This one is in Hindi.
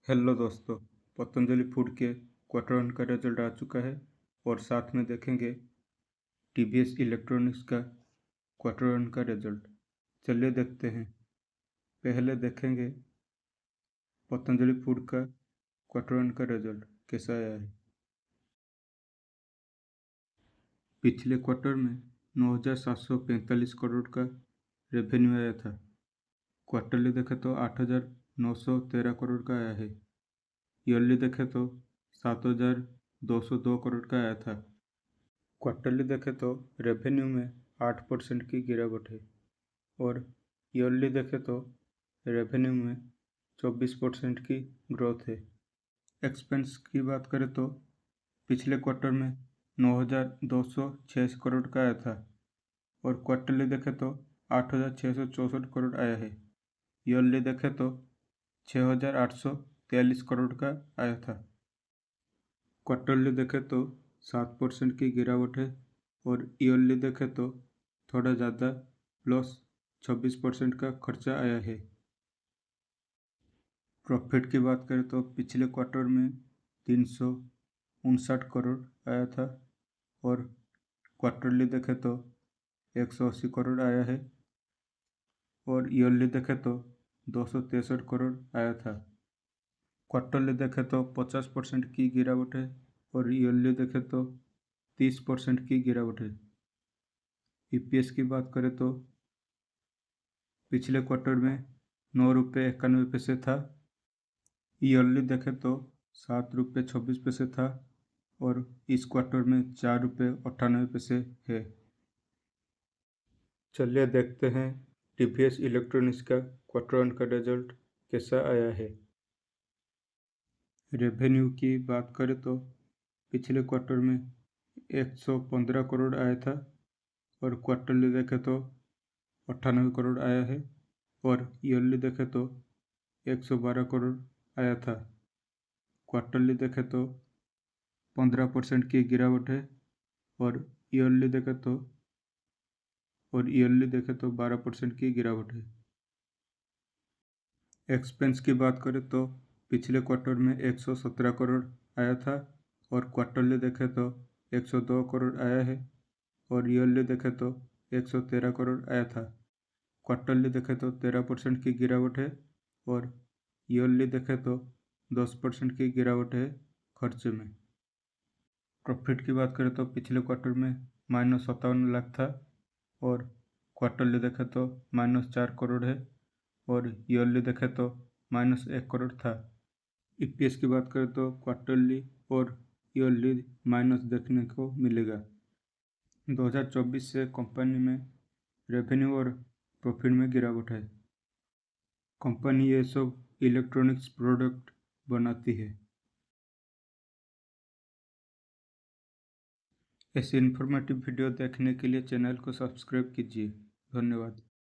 हेलो दोस्तों, पतंजलि फूड के क्वार्टर वन का रिजल्ट आ चुका है और साथ में देखेंगे टीवीएस इलेक्ट्रॉनिक्स का क्वार्टर वन का रिजल्ट। चलिए देखते हैं। पहले देखेंगे पतंजलि फूड का क्वार्टर वन का रिजल्ट कैसा आया है। पिछले क्वार्टर में 9,745 करोड़ का रेवेन्यू आया था। क्वार्टरली देखें तो 8,913 करोड़ का आया है। ईयरली देखें तो 7,202 करोड़ का आया था। क्वार्टरली देखें तो रेवेन्यू में 8% की गिरावट है और ईयरली देखें तो रेवेन्यू में 24% की ग्रोथ है। एक्सपेंस की बात करें तो पिछले क्वार्टर में 9,206 करोड़ का आया था और क्वार्टरली देखें तो 8,664 करोड़ आया है। ईयरली देखें तो 6,843 करोड़ का आया था। क्वार्टरली देखें तो 7% की गिरावट है और ईयरली देखें तो थोड़ा ज़्यादा +26% का खर्चा आया है। प्रॉफिट की बात करें तो पिछले क्वार्टर में 359 करोड़ आया था और क्वार्टरली देखें तो 180 करोड़ आया है और ईयरली देखें तो 263 करोड़ आया था। क्वार्टरली देखें तो 50% की गिरावट है और ईयरली देखें तो 30% की गिरावट है। ईपीएस की बात करें तो पिछले क्वार्टर में 9 रुपये 91 पैसे था। ईयरली देखें तो 7 रुपये 26 पैसे था और इस क्वार्टर में 4 रुपये 98 पैसे है। चलिए देखते हैं टीवीएस इलेक्ट्रॉनिक्स का क्वार्टर वन का रिजल्ट कैसा आया है। रेवेन्यू की बात करें तो पिछले क्वार्टर में 115 करोड़ आया था और क्वार्टरली देखें तो 98 करोड़ आया है और ईयरली देखें तो 112 करोड़ आया था। क्वार्टरली देखें तो 15% की गिरावट है और ईयरली देखें तो 12% की गिरावट है। एक्सपेंस की बात करें तो पिछले क्वार्टर में 117 करोड़ आया था और क्वार्टरली देखें तो 102 करोड़ आया है और ईयरली देखें तो 113 करोड़ आया था। क्वार्टरली देखें तो 13% की गिरावट है और ईयरली देखें तो 10% की गिरावट है खर्चे में। प्रॉफिट की बात करें तो पिछले क्वार्टर में -57 लाख था और क्वार्टरली देखें तो -4 करोड़ है और ईयरली देखें तो -1 करोड़ था। ईपीएस की बात करें तो क्वार्टरली और ईयरली माइनस देखने को मिलेगा। 2024 से कंपनी में रेवेन्यू और प्रॉफिट में गिरावट है। कंपनी ये सब इलेक्ट्रॉनिक्स प्रोडक्ट बनाती है। ऐसे इन्फॉर्मेटिव वीडियो देखने के लिए चैनल को सब्सक्राइब कीजिए। धन्यवाद।